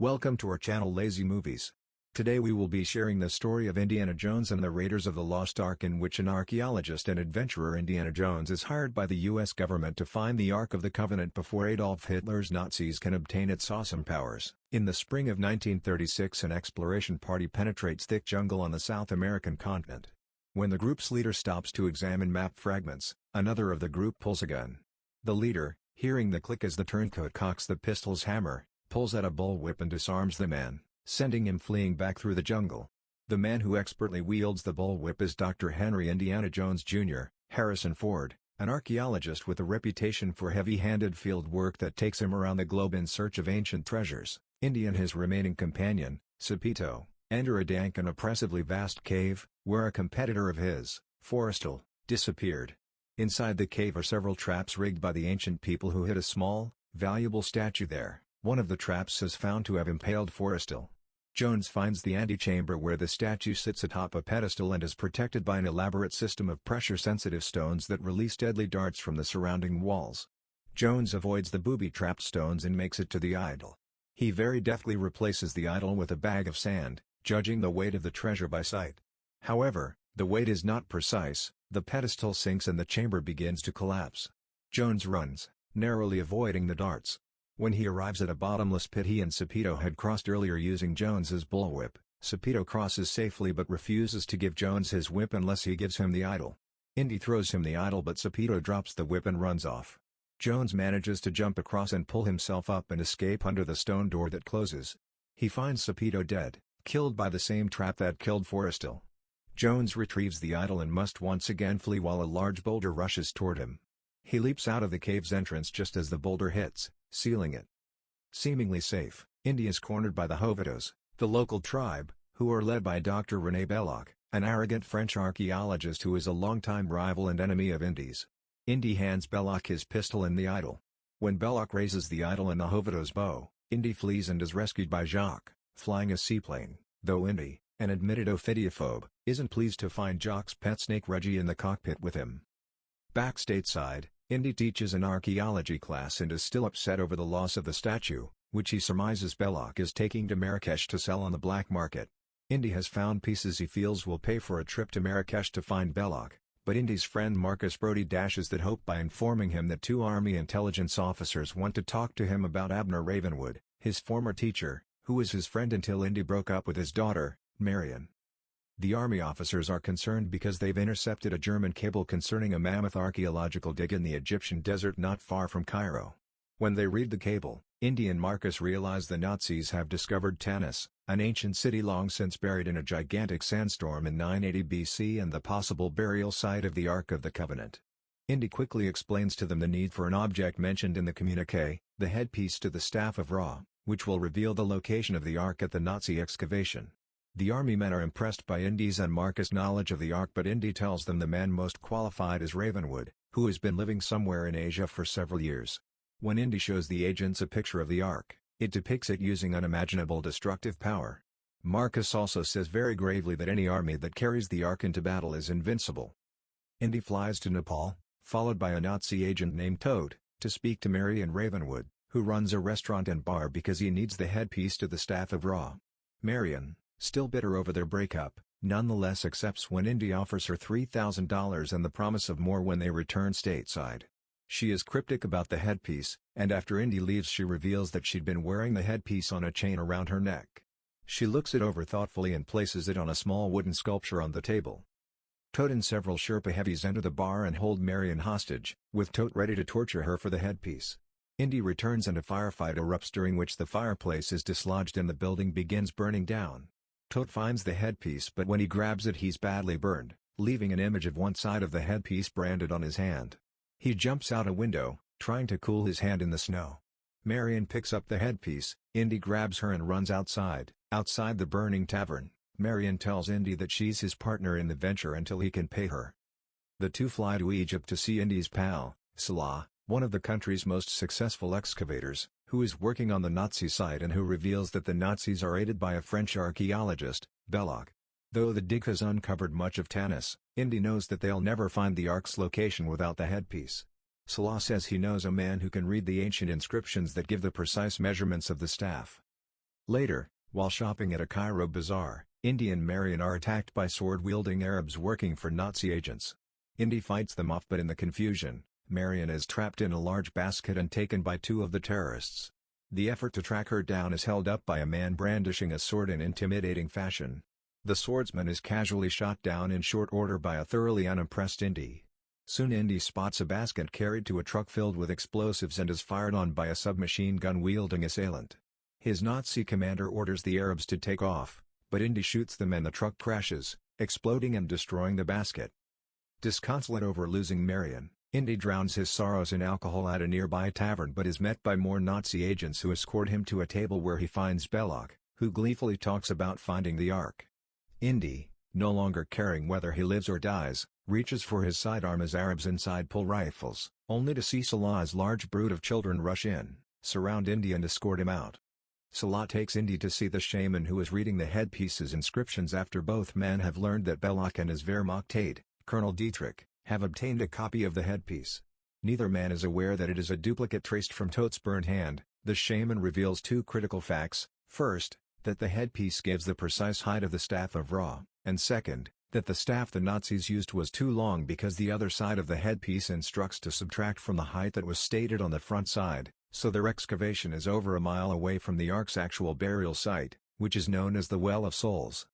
Welcome to our channel Lazy Movies. Today we will be sharing the story of Indiana Jones and the Raiders of the Lost Ark, in which an archaeologist and adventurer Indiana Jones is hired by the US government to find the Ark of the Covenant before Adolf Hitler's Nazis can obtain its awesome powers. In the spring of 1936, an exploration party penetrates thick jungle on the South American continent. When the group's leader stops to examine map fragments, another of the group pulls a gun. The leader, hearing the click as the turncoat cocks the pistol's hammer, pulls out a bullwhip and disarms the man, sending him fleeing back through the jungle. The man who expertly wields the bullwhip is Dr. Henry Indiana Jones Jr. Harrison Ford, an archaeologist with a reputation for heavy-handed field work that takes him around the globe in search of ancient treasures. Indy and his remaining companion, Serpito, enter a dank and oppressively vast cave, where a competitor of his, Forrestal, disappeared. Inside the cave are several traps rigged by the ancient people who hid a small, valuable statue there. One of the traps is found to have impaled Forrestal. Jones finds the antechamber where the statue sits atop a pedestal and is protected by an elaborate system of pressure-sensitive stones that release deadly darts from the surrounding walls. Jones avoids the booby-trapped stones and makes it to the idol. He very deftly replaces the idol with a bag of sand, judging the weight of the treasure by sight. However, the weight is not precise, the pedestal sinks and the chamber begins to collapse. Jones runs, narrowly avoiding the darts. When he arrives at a bottomless pit he and Serpito had crossed earlier using Jones's bullwhip, Serpito crosses safely but refuses to give Jones his whip unless he gives him the idol. Indy throws him the idol but Serpito drops the whip and runs off. Jones manages to jump across and pull himself up and escape under the stone door that closes. He finds Serpito dead, killed by the same trap that killed Forrestal. Jones retrieves the idol and must once again flee while a large boulder rushes toward him. He leaps out of the cave's entrance just as the boulder hits, sealing it. Seemingly safe, Indy is cornered by the Hovitos, the local tribe, who are led by Dr. René Belloc, an arrogant French archaeologist who is a longtime rival and enemy of Indy's. Indy hands Belloc his pistol and the idol. When Belloc raises the idol and the Hovitos' bow, Indy flees and is rescued by Jacques, flying a seaplane, though Indy, an admitted ophidiophobe, isn't pleased to find Jacques' pet snake Reggie in the cockpit with him. Back stateside, Indy teaches an archaeology class and is still upset over the loss of the statue, which he surmises Belloc is taking to Marrakesh to sell on the black market. Indy has found pieces he feels will pay for a trip to Marrakesh to find Belloc, but Indy's friend Marcus Brody dashes that hope by informing him that two Army intelligence officers want to talk to him about Abner Ravenwood, his former teacher, who was his friend until Indy broke up with his daughter, Marion. The Army officers are concerned because they've intercepted a German cable concerning a mammoth archaeological dig in the Egyptian desert not far from Cairo. When they read the cable, Indy and Marcus realize the Nazis have discovered Tanis, an ancient city long since buried in a gigantic sandstorm in 980 BC and the possible burial site of the Ark of the Covenant. Indy quickly explains to them the need for an object mentioned in the communique, the headpiece to the Staff of Ra, which will reveal the location of the Ark at the Nazi excavation. The Army men are impressed by Indy's and Marcus' knowledge of the Ark, but Indy tells them the man most qualified is Ravenwood, who has been living somewhere in Asia for several years. When Indy shows the agents a picture of the Ark, it depicts it using unimaginable destructive power. Marcus also says very gravely that any army that carries the Ark into battle is invincible. Indy flies to Nepal, followed by a Nazi agent named Toad, to speak to Marion Ravenwood, who runs a restaurant and bar because he needs the headpiece to the Staff of Ra. Marion, still bitter over their breakup, nonetheless accepts when Indy offers her $3,000 and the promise of more when they return stateside. She is cryptic about the headpiece, and after Indy leaves she reveals that she'd been wearing the headpiece on a chain around her neck. She looks it over thoughtfully and places it on a small wooden sculpture on the table. Toad and several Sherpa heavies enter the bar and hold Marion hostage, with Toad ready to torture her for the headpiece. Indy returns and a firefight erupts, during which the fireplace is dislodged and the building begins burning down. Toad finds the headpiece, but when he grabs it he's badly burned, leaving an image of one side of the headpiece branded on his hand. He jumps out a window, trying to cool his hand in the snow. Marion picks up the headpiece, Indy grabs her and runs outside. Outside the burning tavern, Marion tells Indy that she's his partner in the venture until he can pay her. The two fly to Egypt to see Indy's pal, Salah, one of the country's most successful excavators, who is working on the Nazi site and who reveals that the Nazis are aided by a French archaeologist, Belloc. Though the dig has uncovered much of Tanis, Indy knows that they'll never find the Ark's location without the headpiece. Salah says he knows a man who can read the ancient inscriptions that give the precise measurements of the staff. Later, while shopping at a Cairo bazaar, Indy and Marion are attacked by sword-wielding Arabs working for Nazi agents. Indy fights them off, but in the confusion, Marion is trapped in a large basket and taken by two of the terrorists. The effort to track her down is held up by a man brandishing a sword in intimidating fashion. The swordsman is casually shot down in short order by a thoroughly unimpressed Indy. Soon Indy spots a basket carried to a truck filled with explosives and is fired on by a submachine gun-wielding assailant. His Nazi commander orders the Arabs to take off, but Indy shoots them and the truck crashes, exploding and destroying the basket. Disconsolate over losing Marion, Indy drowns his sorrows in alcohol at a nearby tavern but is met by more Nazi agents who escort him to a table where he finds Belloc, who gleefully talks about finding the Ark. Indy, no longer caring whether he lives or dies, reaches for his sidearm as Arabs inside pull rifles, only to see Salah's large brood of children rush in, surround Indy and escort him out. Salah takes Indy to see the shaman who is reading the headpiece's inscriptions after both men have learned that Belloc and his Wehrmacht aide, Colonel Dietrich, have obtained a copy of the headpiece. Neither man is aware that it is a duplicate traced from Tote's burned hand. The shaman reveals two critical facts: first, that the headpiece gives the precise height of the staff of Ra, and second, that the staff the Nazis used was too long because the other side of the headpiece instructs to subtract from the height that was stated on the front side, so their excavation is over a mile away from the Ark's actual burial site, which is known as the Well of Souls.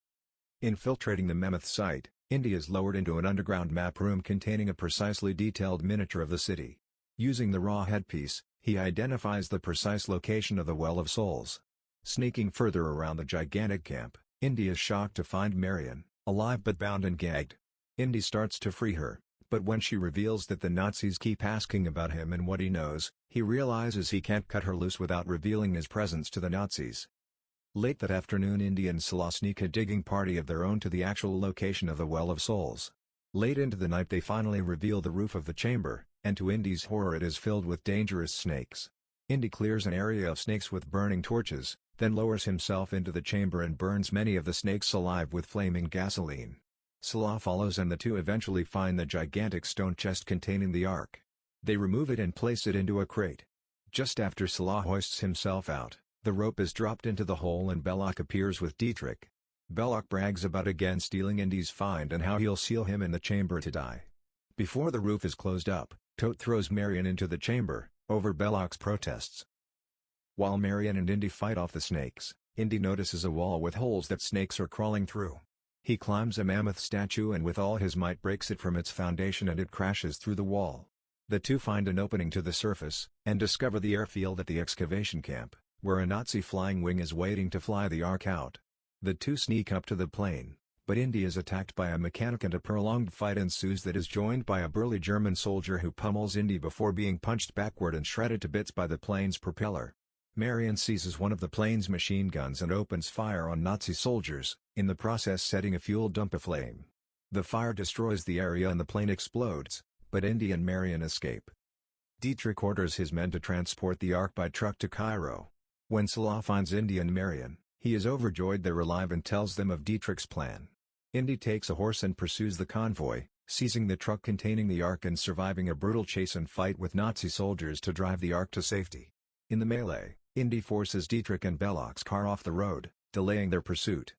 Infiltrating the Mammoth site, Indy is lowered into an underground map room containing a precisely detailed miniature of the city. Using the Ra headpiece, he identifies the precise location of the Well of Souls. Sneaking further around the gigantic camp, Indy is shocked to find Marion, alive but bound and gagged. Indy starts to free her, but when she reveals that the Nazis keep asking about him and what he knows, he realizes he can't cut her loose without revealing his presence to the Nazis. Late that afternoon, Indy and Salah sneak a digging party of their own to the actual location of the Well of Souls. Late into the night they finally reveal the roof of the chamber, and to Indy's horror it is filled with dangerous snakes. Indy clears an area of snakes with burning torches, then lowers himself into the chamber and burns many of the snakes alive with flaming gasoline. Salah follows and the two eventually find the gigantic stone chest containing the Ark. They remove it and place it into a crate. Just after Salah hoists himself out, the rope is dropped into the hole and Belloc appears with Dietrich. Belloc brags about again stealing Indy's find and how he'll seal him in the chamber to die. Before the roof is closed up, Tote throws Marion into the chamber, over Belloc's protests. While Marion and Indy fight off the snakes, Indy notices a wall with holes that snakes are crawling through. He climbs a mammoth statue and with all his might breaks it from its foundation and it crashes through the wall. The two find an opening to the surface, and discover the airfield at the excavation camp, where a Nazi flying wing is waiting to fly the Ark out. The two sneak up to the plane, but Indy is attacked by a mechanic and a prolonged fight ensues that is joined by a burly German soldier who pummels Indy before being punched backward and shredded to bits by the plane's propeller. Marion seizes one of the plane's machine guns and opens fire on Nazi soldiers, in the process setting a fuel dump aflame. The fire destroys the area and the plane explodes, but Indy and Marion escape. Dietrich orders his men to transport the Ark by truck to Cairo. When Salah finds Indy and Marion, he is overjoyed they're alive and tells them of Dietrich's plan. Indy takes a horse and pursues the convoy, seizing the truck containing the Ark and surviving a brutal chase and fight with Nazi soldiers to drive the Ark to safety. In the melee, Indy forces Dietrich and Belloc's car off the road, delaying their pursuit.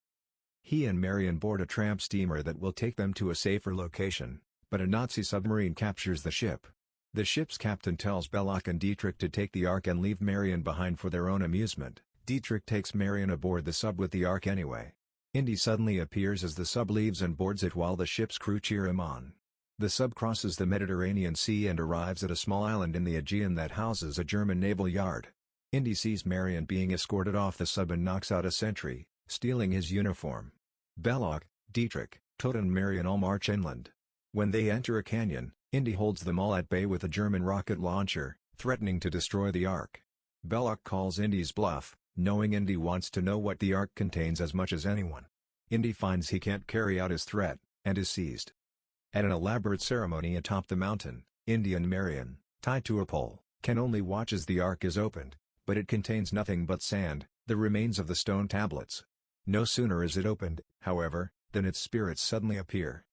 He and Marion board a tramp steamer that will take them to a safer location, but a Nazi submarine captures the ship. The ship's captain tells Belloc and Dietrich to take the Ark and leave Marion behind for their own amusement. Dietrich takes Marion aboard the sub with the Ark anyway. Indy suddenly appears as the sub leaves and boards it while the ship's crew cheer him on. The sub crosses the Mediterranean Sea and arrives at a small island in the Aegean that houses a German naval yard. Indy sees Marion being escorted off the sub and knocks out a sentry, stealing his uniform. Belloc, Dietrich, Tote and Marion all march inland. When they enter a canyon, Indy holds them all at bay with a German rocket launcher, threatening to destroy the Ark. Belloc calls Indy's bluff, knowing Indy wants to know what the Ark contains as much as anyone. Indy finds he can't carry out his threat, and is seized. At an elaborate ceremony atop the mountain, Indy and Marion, tied to a pole, can only watch as the Ark is opened, but it contains nothing but sand, the remains of the stone tablets. No sooner is it opened, however, than its spirits suddenly appear.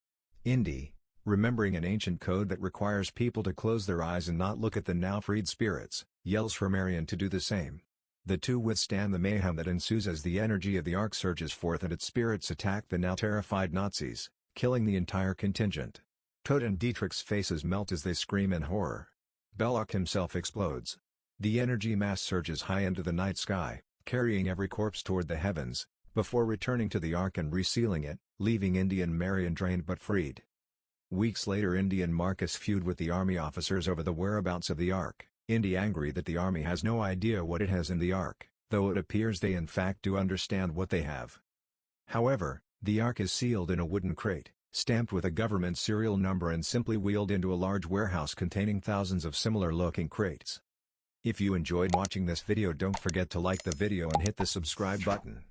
Indy, remembering an ancient code that requires people to close their eyes and not look at the now freed spirits, yells for Marion to do the same. The two withstand the mayhem that ensues as the energy of the Ark surges forth and its spirits attack the now terrified Nazis, killing the entire contingent. Todt and Dietrich's faces melt as they scream in horror. Belloc himself explodes. The energy mass surges high into the night sky, carrying every corpse toward the heavens, before returning to the Ark and resealing it, leaving Indy and Marion drained but freed. Weeks later, Indy and Marcus feud with the army officers over the whereabouts of the Ark, Indy angry that the army has no idea what it has in the Ark, though it appears they in fact do understand what they have. However, the Ark is sealed in a wooden crate, stamped with a government serial number and simply wheeled into a large warehouse containing thousands of similar-looking crates. If you enjoyed watching this video, don't forget to like the video and hit the subscribe button.